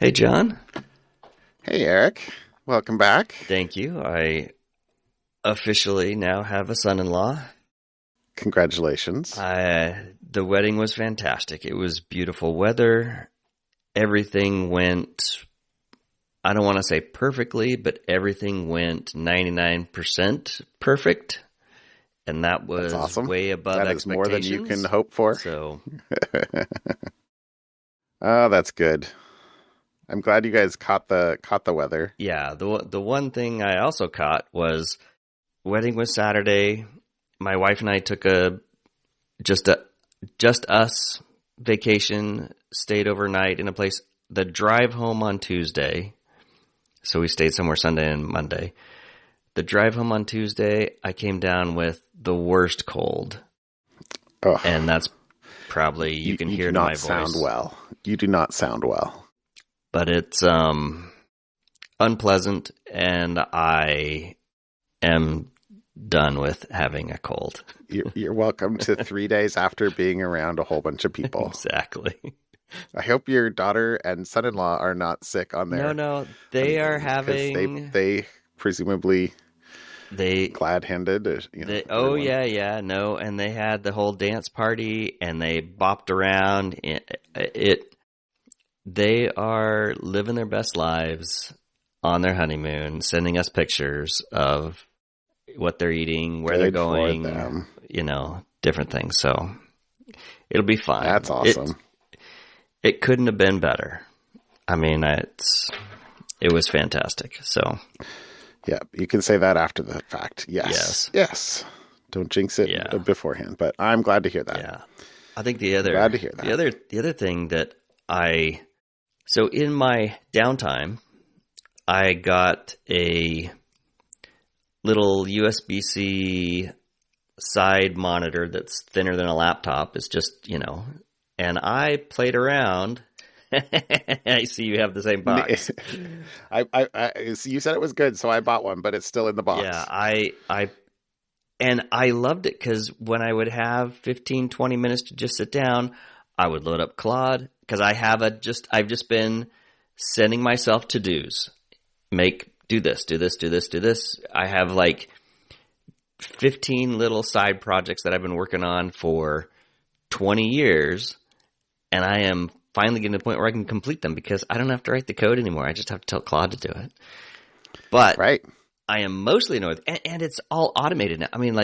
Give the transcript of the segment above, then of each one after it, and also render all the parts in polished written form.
Hey, John. Hey, Eric. Welcome back. Thank you. I officially now have a son-in-law. Congratulations. The wedding was fantastic. It was beautiful weather. Everything went, I don't want to say perfectly, but everything went 99% perfect. And that was That's awesome. way above That is expectations. more than you can hope for. So, Oh, that's good. I'm glad you guys caught the weather. yeah, the one thing I also caught was wedding was Saturday. My wife and I took just us vacation, stayed overnight in a place. The drive home on Tuesday, so we stayed somewhere Sunday and Monday. The drive home on Tuesday, I came down with the worst cold. Oh, And that's probably, you can hear it in my voice. You do not sound well. You do not sound well. But it's unpleasant, and I am done with having a cold. You're welcome to 3 days after being around a whole bunch of people. Exactly. I hope your daughter and son-in-law are not sick on there. No, they are having. They presumably glad-handed. No, and they had the whole dance party, and they bopped around. They are living their best lives on their honeymoon, sending us pictures of what they're eating, where they're going, different things. So it'll be fine. That's awesome. It couldn't have been better. I mean, it was fantastic. So yeah, you can say that after the fact. Yes. Don't jinx it beforehand. But I'm glad to hear that. Yeah, I think glad to hear that. The other thing that so in my downtime, I got a little USB-C side monitor that's thinner than a laptop. It's just, and I played around. I see you have the same box. You said it was good, so I bought one, but it's still in the box. Yeah, I loved it because when I would have 15, 20 minutes to just sit down, I would load up Claude because I've just been sending myself to-dos. Do this. I have like 15 little side projects that I've been working on for 20 years, and I am finally getting to the point where I can complete them because I don't have to write the code anymore. I just have to tell Claude to do it. But right. I am mostly annoyed, and it's all automated now. I mean,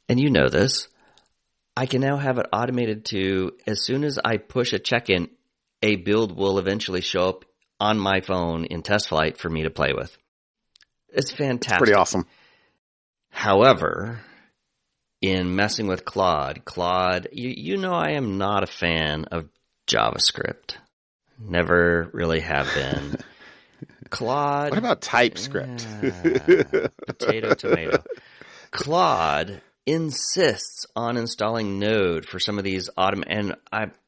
and you know this, I can now have it automated to, as soon as I push a check-in, a build will eventually show up on my phone in test flight for me to play with. It's fantastic. It's pretty awesome. However, in messing with Claude, I am not a fan of JavaScript. Never really have been. Claude. What about TypeScript? Potato, tomato. Claude insists on installing Node for some of these and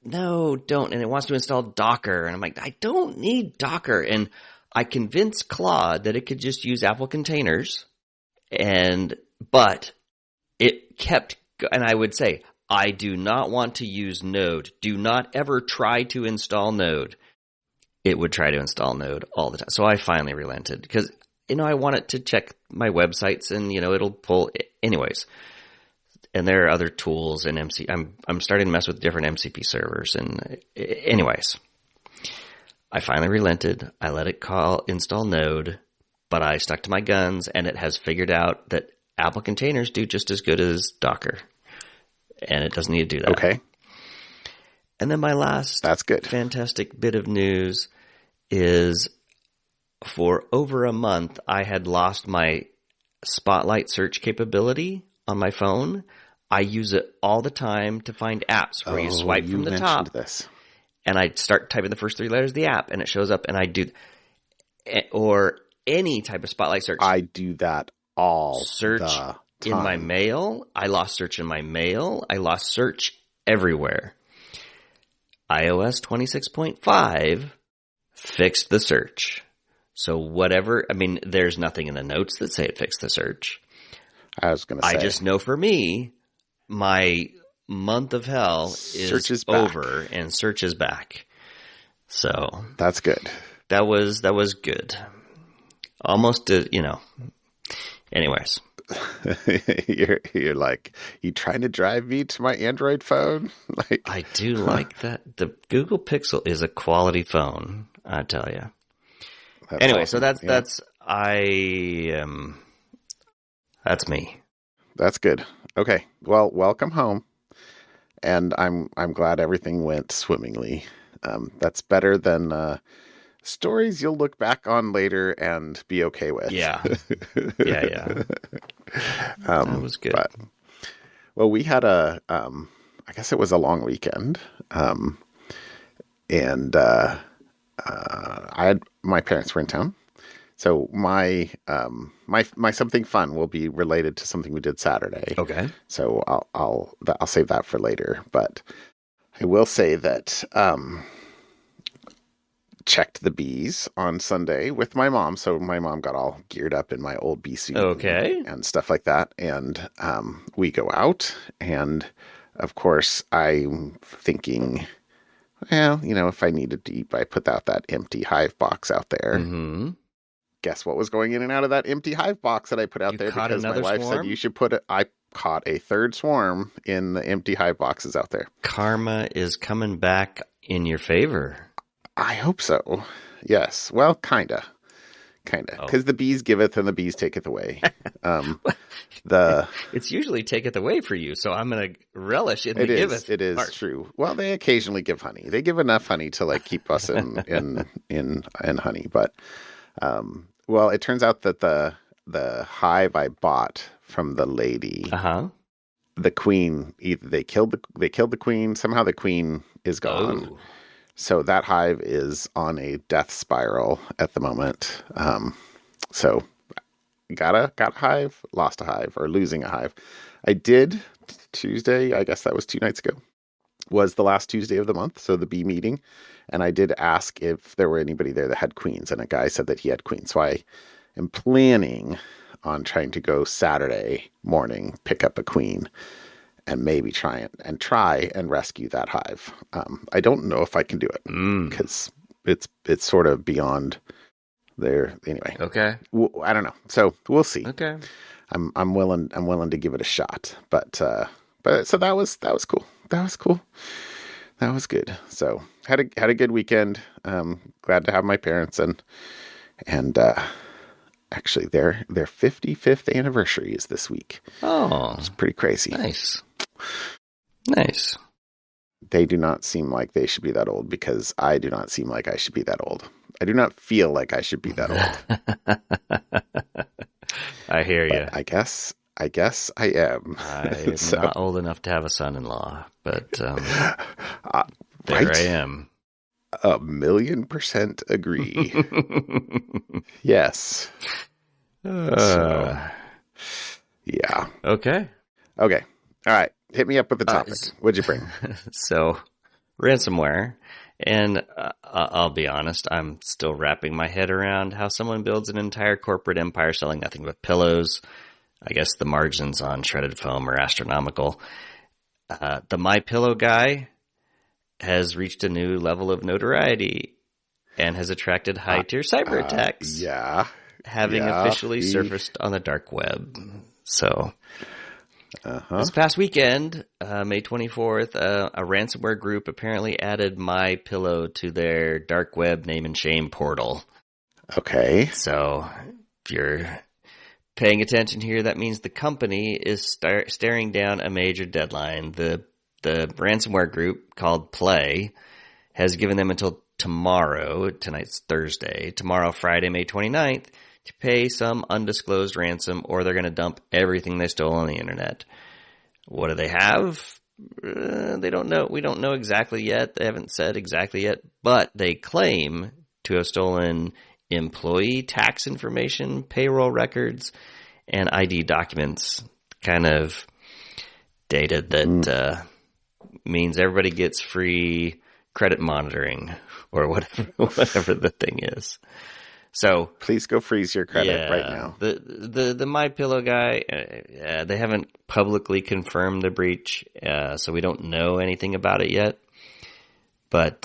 don't. And it wants to install Docker. And I'm like, I don't need Docker. And I convinced Claude that it could just use Apple containers. But it kept, and I would say, I do not want to use Node. Do not ever try to install Node. It would try to install Node all the time. So I finally relented because, I want it to check my websites and, it'll pull anyways. And there are other tools in I'm starting to mess with different MCP servers. And anyways, I finally relented. I let it install Node, but I stuck to my guns, and it has figured out that Apple containers do just as good as Docker. And it doesn't need to do that. Okay. And then my last That's good. fantastic bit of news is for over a month, I had lost my Spotlight search capability on my phone. I use it all the time to find apps where you swipe from the top. This. And I start typing the first 3 letters of the app, and it shows up, and I do, or any type of Spotlight search. I do that all search the time. In my mail. I lost search in my mail. I lost search everywhere. iOS 26.5 fixed the search. So there's nothing in the notes that say it fixed the search. I was going to say. I just know for me, my month of hell is over and search is back. So that's good. That was good. Almost, anyways. You're like, you trying to drive me to my Android phone? Like, I do like that. The Google Pixel is a quality phone, I tell you. Anyway, awesome. So that's me. That's good. Okay. Well, welcome home. And I'm glad everything went swimmingly. That's better than stories you'll look back on later and be okay with. Yeah. Yeah. That was good. Well, we had I guess it was a long weekend. And my parents were in town. So my something fun will be related to something we did Saturday. Okay. So I'll save that for later. But I will say that checked the bees on Sunday with my mom. So my mom got all geared up in my old bee suit, and stuff like that. And we go out, and of course I'm thinking, well, if I needed to eat, I put out that empty hive box out there. Mm-hmm. Guess what was going in and out of that empty hive box that I put out there because my wife said you should put it. I caught a third swarm in the empty hive boxes out there. Karma is coming back in your favor. I hope so. Yes. Well, kinda. Because the bees giveth and the bees taketh away. It's usually taketh away for you, so I'm going to relish in the giveth. It is true. Well, they occasionally give honey. They give enough honey to keep us in honey, but. Well, it turns out that the hive I bought from the lady, the queen, either they killed the queen. Somehow the queen is gone. Oh. So that hive is on a death spiral at the moment. So got a hive, lost a hive, or losing a hive. I did Tuesday. I guess that was 2 nights ago. Was the last Tuesday of the month, so the bee meeting. And I did ask if there were anybody there that had queens, and a guy said that he had queens. So I am planning on trying to go Saturday morning, pick up a queen, and maybe try and rescue that hive. I don't know if I can do it because it's sort of beyond there. Anyway, okay. I don't know. So we'll see. Okay, I'm willing to give it a shot. But so that was cool. That was good. So had a good weekend. Glad to have my parents and actually their 55th anniversary is this week. Oh, it's pretty crazy. Nice. They do not seem like they should be that old because I do not seem like I should be that old. I do not feel like I should be that old. I hear you. I guess I am. I'm not old enough to have a son-in-law, but there I am. 1,000,000% agree. Yes. Yeah. Okay. All right. Hit me up with the topic. What'd you bring? So, ransomware. And I'll be honest, I'm still wrapping my head around how someone builds an entire corporate empire selling nothing but pillows. I guess the margins on shredded foam are astronomical. The MyPillow guy has reached a new level of notoriety and has attracted high-tier cyber attacks. Having officially surfaced on the dark web. So, this past weekend, May 24th, a ransomware group apparently added MyPillow to their dark web name and shame portal. Okay. So, if you're paying attention here, that means the company is staring down a major deadline. The ransomware group called Play has given them until tomorrow, tonight's Thursday, tomorrow, Friday, May 29th, to pay some undisclosed ransom, or they're going to dump everything they stole on the internet. What do they have? They don't know. We don't know exactly yet. They haven't said exactly yet, but they claim to have stolen employee tax information, payroll records, and ID documents. Kind of data that means everybody gets free credit monitoring or whatever the thing is. So please go freeze your credit right now. The MyPillow guy, they haven't publicly confirmed the breach, so we don't know anything about it yet. But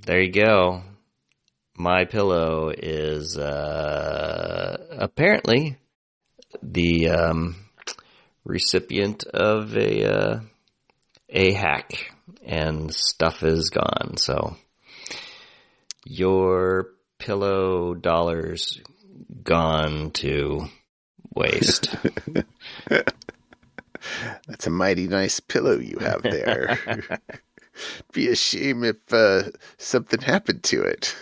there you go. My pillow is apparently the recipient of a hack, and stuff is gone. So your pillow dollars gone to waste. That's a mighty nice pillow you have there. Be a shame if something happened to it.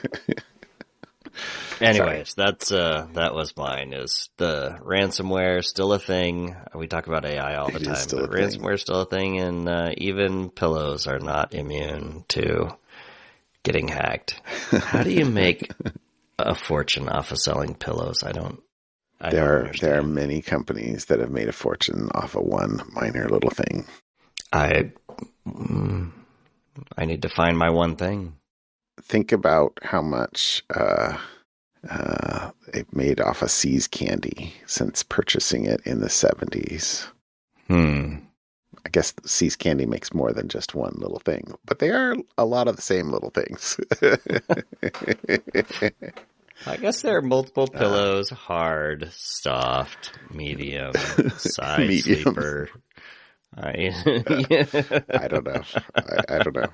Anyways, that was mine. Is the ransomware still a thing? We talk about AI all the time, but ransomware is still a thing, and even pillows are not immune to getting hacked. How do you make a fortune off of selling pillows? There are many companies that have made a fortune off of one minor little thing. I need to find my one thing. Think about how much they've made off of See's candy since purchasing it in the 70s. I guess See's candy makes more than just one little thing, but they are a lot of the same little things. I guess there are multiple pillows: hard, soft, medium, side sleeper. I don't know. I don't know.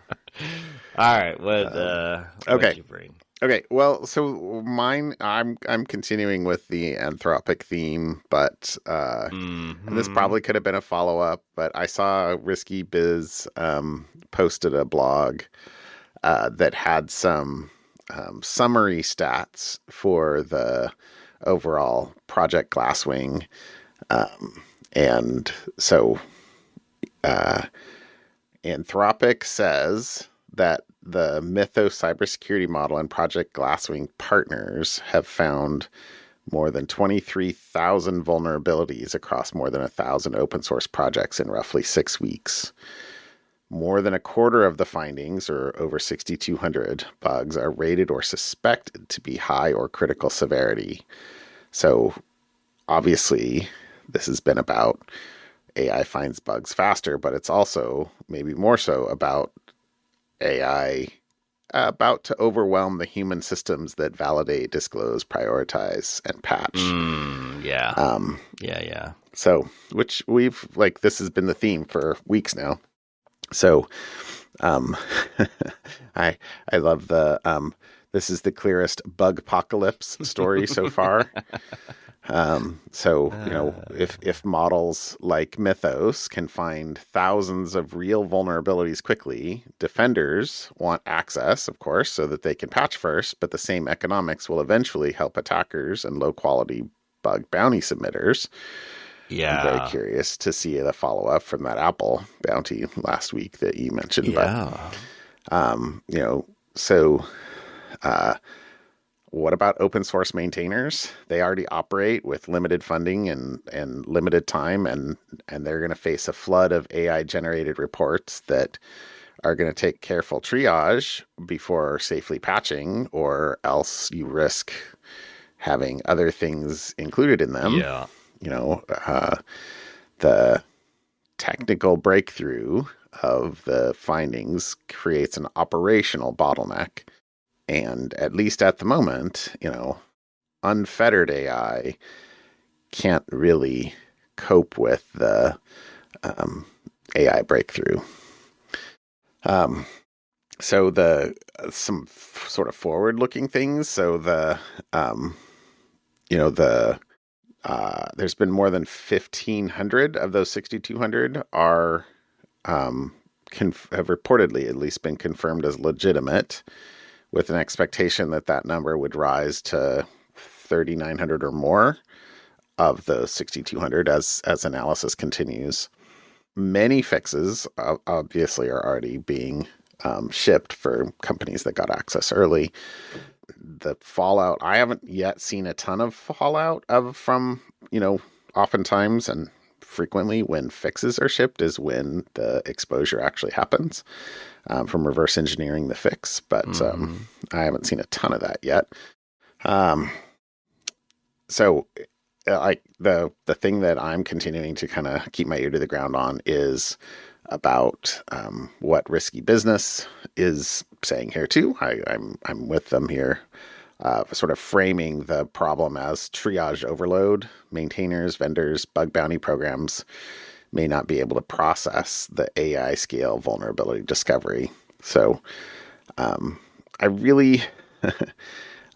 All right, what did you bring? Okay, well, so mine, I'm continuing with the Anthropic theme, but and this probably could have been a follow-up, but I saw Risky Biz posted a blog that had some summary stats for the overall Project Glasswing, and so Anthropic says that the Mythos cybersecurity model and Project Glasswing partners have found more than 23,000 vulnerabilities across more than 1,000 open source projects in roughly 6 weeks. More than a quarter of the findings, or over 6,200 bugs, are rated or suspected to be high or critical severity. So obviously this has been about AI finds bugs faster, but it's also maybe more so about AI about to overwhelm the human systems that validate, disclose, prioritize, and patch. Yeah. So, which we've, this has been the theme for weeks now. So, I love this is the clearest bug apocalypse story so far. If models like Mythos can find thousands of real vulnerabilities quickly, defenders want access, of course, so that they can patch first, but the same economics will eventually help attackers and low-quality bug bounty submitters. Yeah. I'm very curious to see the follow-up from that Apple bounty last week that you mentioned. Yeah. What about open source maintainers? They already operate with limited funding and limited time, and they're going to face a flood of AI generated reports that are going to take careful triage before safely patching, or else you risk having other things included in them. Yeah. The technical breakthrough of the findings creates an operational bottleneck. And at least at the moment, unfettered AI can't really cope with the AI breakthrough. So some sort of forward-looking things. So there's been more than 1,500 of those 6,200 are have reportedly at least been confirmed as legitimate, with an expectation that number would rise to 3,900 or more of the 6,200 as analysis continues. Many fixes obviously are already being shipped for companies that got access early. The fallout, I haven't yet seen a ton of fallout from oftentimes and frequently when fixes are shipped is when the exposure actually happens. From reverse engineering the fix, but I haven't seen a ton of that yet. So the thing that I'm continuing to kind of keep my ear to the ground on is about what risky business is saying here too. I'm with them here, sort of framing the problem as triage overload. Maintainers, vendors, bug bounty programs may not be able to process the AI scale vulnerability discovery. So I really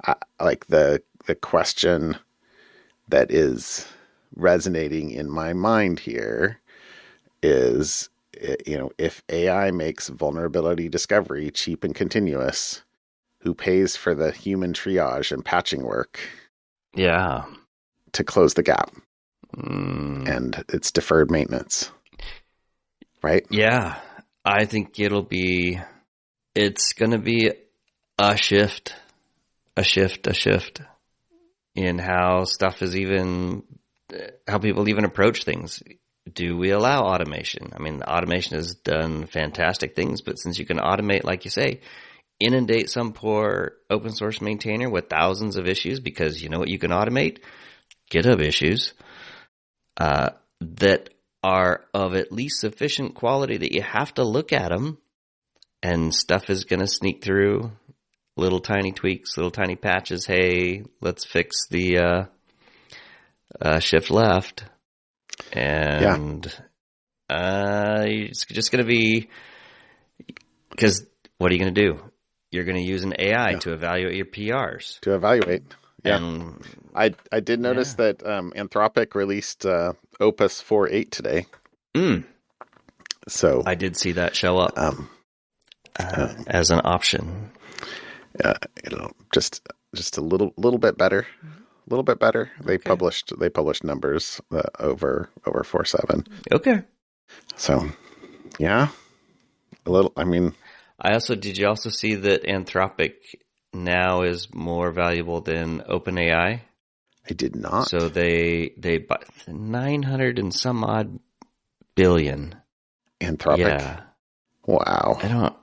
I like the question that is resonating in my mind here is, if AI makes vulnerability discovery cheap and continuous, who pays for the human triage and patching work? Yeah. To close the gap. And it's deferred maintenance. Right? Yeah. I think it's going to be a shift in how people even approach things. Do we allow automation? I mean, automation has done fantastic things, but since you can automate, like you say, inundate some poor open source maintainer with thousands of issues, because you know what you can automate? GitHub issues that are of at least sufficient quality that you have to look at them, and stuff is going to sneak through. Little tiny tweaks, little tiny patches. Hey, let's fix the shift left. And it's just going to be, because what are you going to do? You're going to use an AI to evaluate your PRs. To evaluate. Yeah. And, I did notice that Anthropic released Opus 4.8 today. So I did see that show up as an option. Just a little bit better. A little bit better. They published numbers over 4.7. Okay. So, yeah, a little. I mean, did you also see that Anthropic now is more valuable than OpenAI? I did not. So they bought 900 and some odd billion. Anthropic. Yeah. Wow.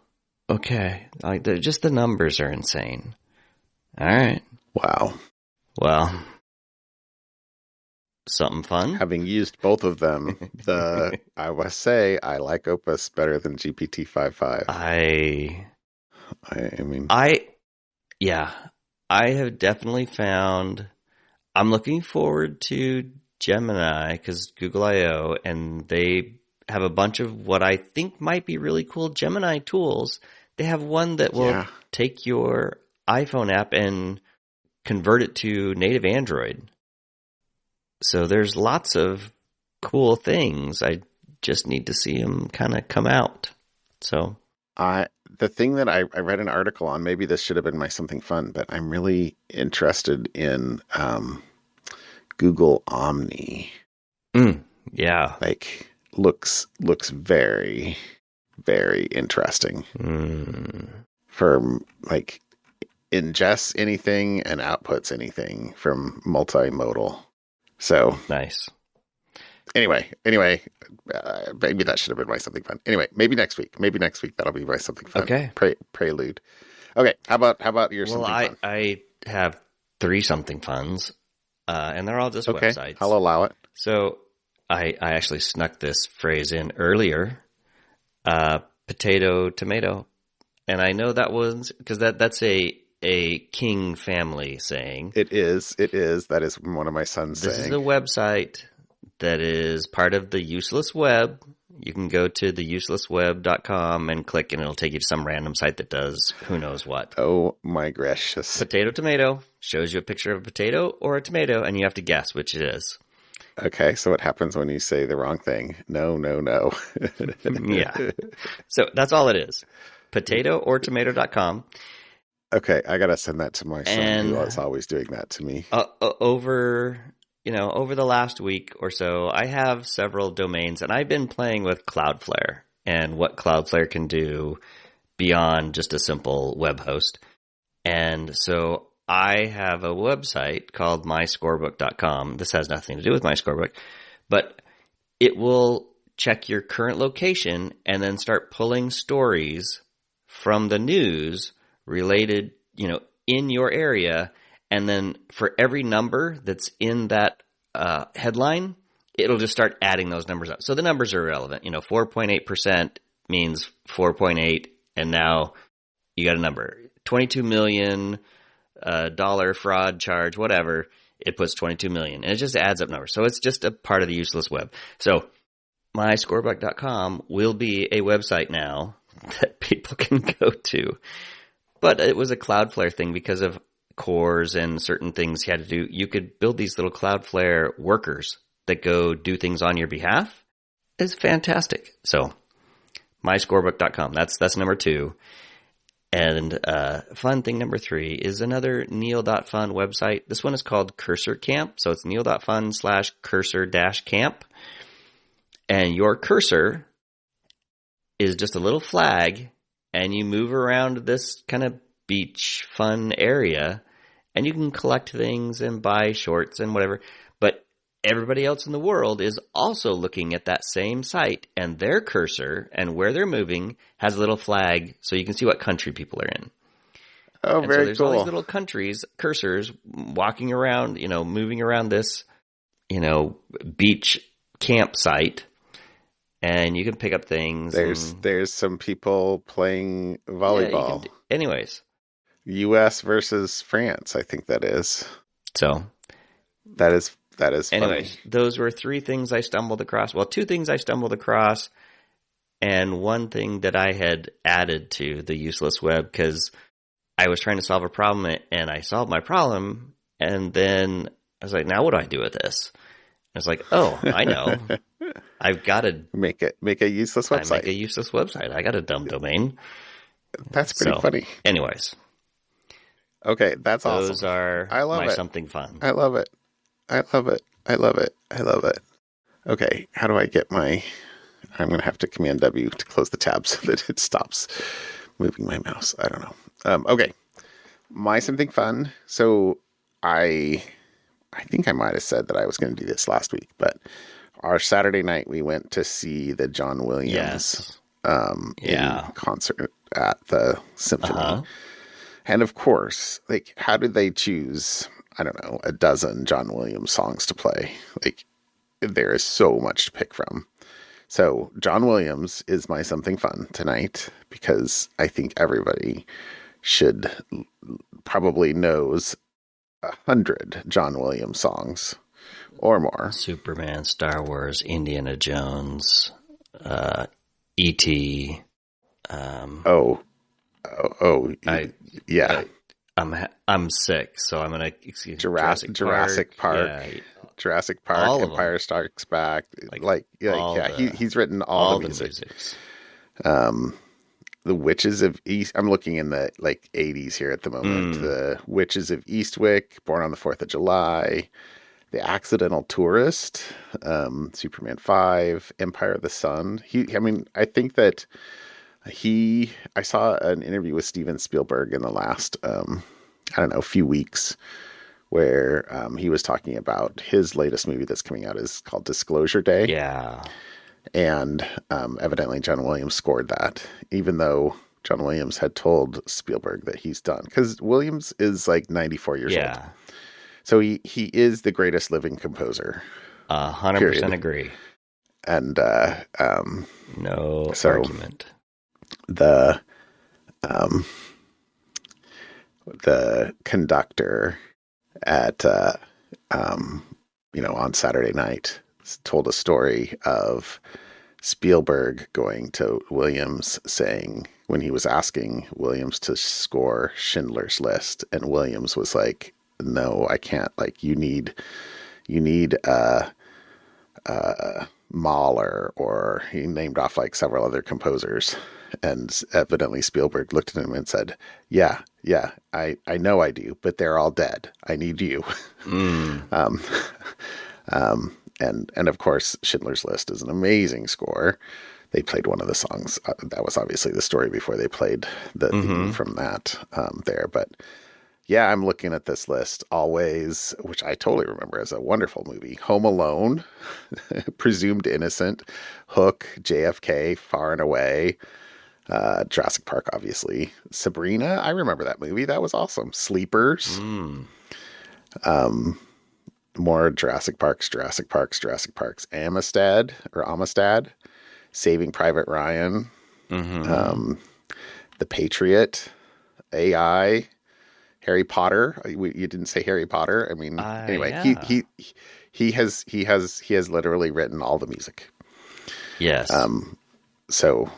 Okay. Like just the numbers are insane. All right. Wow. Well, something fun. Having used both of them, I must say I like Opus better than GPT-5.5. I have definitely found. I'm looking forward to Gemini, because Google I/O, and they have a bunch of what I think might be really cool Gemini tools. They have one that will take your iPhone app and convert it to native Android. So there's lots of cool things. I just need to see them kind of come out. So the thing that I read an article on, maybe this should have been my something fun, but I'm really interested in Google Omni. Yeah. Like looks very, very interesting. For like ingests anything and outputs anything from multimodal. So nice. Anyway, maybe that should have been my something fun. Anyway, maybe next week that'll be my something fun. Okay. Prelude. Okay. How about your something fun? I have 3 something funs, and they're all just websites. I'll allow it. So I actually snuck this phrase in earlier. Potato, tomato. And I know that was because that's a King family saying. It is. That is one of my sons saying. This is a website that is part of the Useless Web. You can go to theuselessweb.com and click, and it'll take you to some random site that does who knows what. Oh my gracious. Potato, tomato shows you a picture of a potato or a tomato, and you have to guess which it is. Okay, so what happens when you say the wrong thing? No. Yeah. So that's all it is. Potato or tomato.com. Okay, I got to send that to my son, who is always doing that to me. Over the last week or so, I have several domains, and I've been playing with Cloudflare and what Cloudflare can do beyond just a simple web host. And so I have a website called myscorebook.com. This has nothing to do with my scorebook, but it will check your current location and then start pulling stories from the news related, in your area. And then for every number that's in that headline, it'll just start adding those numbers up. So the numbers are irrelevant. 4.8% means 4.8, and now you got a number. $22 million dollar fraud charge, whatever. It puts 22 million, and it just adds up numbers. So it's just a part of the useless web. So myscorebook.com will be a website now that people can go to. But it was a Cloudflare thing because of cores and certain things you had to do. You could build these little Cloudflare workers that go do things on your behalf. It's fantastic. So myscorebook.com. That's number 2. And fun thing number 3 is another Neil.fun website. This one is called Cursor Camp. So it's Neil.fun/cursor-camp. And your cursor is just a little flag, and you move around this kind of beach fun area, and you can collect things and buy shorts and whatever. But everybody else in the world is also looking at that same site, and their cursor and where they're moving has a little flag so you can see what country people are in. Oh, and very so there's cool. all these little countries, cursors, walking around, moving around this, beach campsite, and you can pick up things. There's some people playing volleyball. Anyways. U.S. versus France, I think that is. So. That is Anyways, funny. Those were 3 things I stumbled across. Well, 2 things I stumbled across, and 1 thing that I had added to the useless web because I was trying to solve a problem, and I solved my problem, and then I was like, now what do I do with this? I was like, oh, I know. I've got to make a useless website. Make a useless website. I got a dumb domain. That's pretty funny. Anyways. Okay, that's awesome. Those are something fun. I love it. Okay, how do I get I'm going to have to Command W to close the tab so that it stops moving my mouse. I don't know. Okay, my something fun. So I think I might have said that I was going to do this last week, but our Saturday night we went to see the John Williams in concert at the Symphony. Uh-huh. And of course, how did they choose, I don't know, a dozen John Williams songs to play? There is so much to pick from. So John Williams is my something fun tonight because I think everybody should probably knows 100 John Williams songs or more. Superman, Star Wars, Indiana Jones, E.T. Yeah. I'm sick, so I'm gonna Jurassic Park. Yeah. Jurassic Park, Empire Strikes Back. He's written all the music. The Witches of East. I'm looking in the 80s here at the moment. The Witches of Eastwick, Born on the 4th of July, The Accidental Tourist, Superman 5, Empire of the Sun. I think that I saw an interview with Steven Spielberg in the last, few weeks where he was talking about his latest movie that's coming out is called Disclosure Day. Yeah. And evidently John Williams scored that, even though John Williams had told Spielberg that he's done. Because Williams is 94 years old. So he is the greatest living composer. 100% agree. And no argument. The conductor at on Saturday night told a story of Spielberg going to Williams saying when he was asking Williams to score Schindler's List, and Williams was like, "No, I can't. You need Mahler," or he named off several other composers. And evidently Spielberg looked at him and said, yeah, I know I do, but they're all dead. I need you. And of course, Schindler's List is an amazing score. They played one of the songs. That was obviously the story before they played the theme from that there. But yeah, I'm looking at this list always, which I totally remember as a wonderful movie. Home Alone, Presumed Innocent, Hook, JFK, Far and Away, Jurassic Park, obviously. Sabrina, I remember that movie. That was awesome. Sleepers. more Jurassic Parks, Amistad, Saving Private Ryan, Mm-hmm. The Patriot, AI, Harry Potter. You didn't say Harry Potter. I mean, anyway, Yeah. he has literally written all the music. Yes. So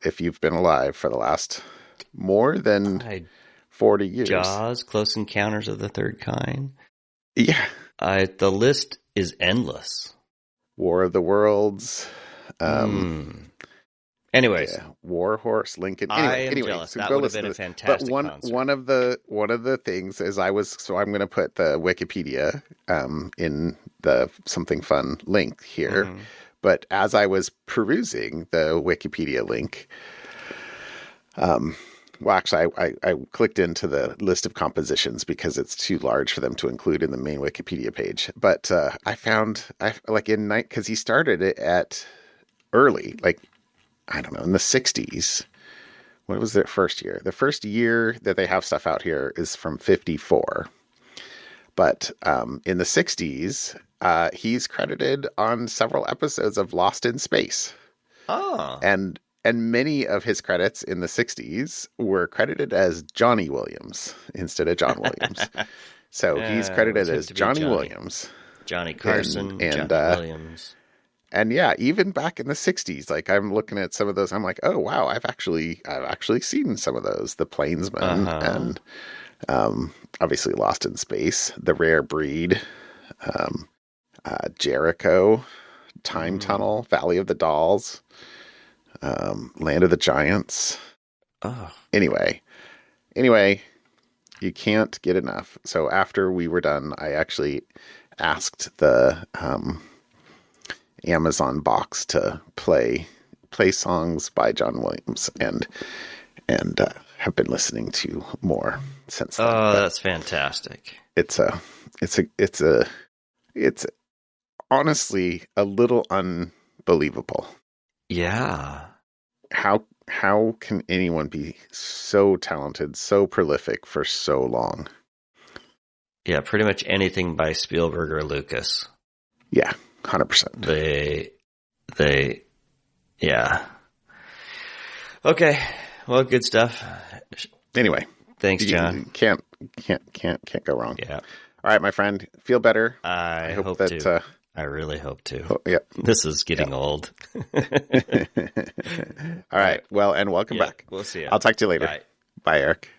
if you've been alive for the last more than I 40 years, Jaws, Close Encounters of the Third Kind. yeah, The list is endless. War of the Worlds. Anyways, Yeah, War Horse, Lincoln. I am Anyway, jealous. so That go would have listen been to a this. But fantastic concert. one of the things is I'm going to put the Wikipedia in the Something Fun link here. Mm-hmm. But as I was perusing the Wikipedia link, well, actually, I clicked into the list of compositions because it's too large for them to include in the main Wikipedia page. But I found because he started it at early, like, I don't know, in the 60s. What was their first year? The first year that they have stuff out here is from 54. But in the 60s, he's credited on several episodes of Lost in Space. Oh. And many of his credits in the 60s were credited as Johnny Williams instead of John Williams. So he's credited as Johnny Williams. Johnny Carson, and Johnny Williams. And yeah, even back in the 60s, like I'm looking at some of those, I'm like, oh wow, I've actually seen some of those. The Plainsman and obviously Lost in Space, The Rare Breed, Jericho, Time Tunnel, Valley of the Dolls, Land of the Giants. Oh. Anyway, you can't get enough. So after we were done, I actually asked the Amazon box to play songs by John Williams and have been listening to more since then. Oh, that's fantastic. It's honestly a little unbelievable. Yeah. How can anyone be so talented, so prolific for so long? Yeah, pretty much anything by Spielberg or Lucas. Yeah, 100%. Yeah. Okay. Well, good stuff. Anyway, thanks, John. Can't go wrong. Yeah. All right, my friend. Feel better. I hope that to. I really hope to. Yep. This is getting old. All right. Well, and welcome back. We'll see you. I'll talk to you later. Bye. Bye, Eric.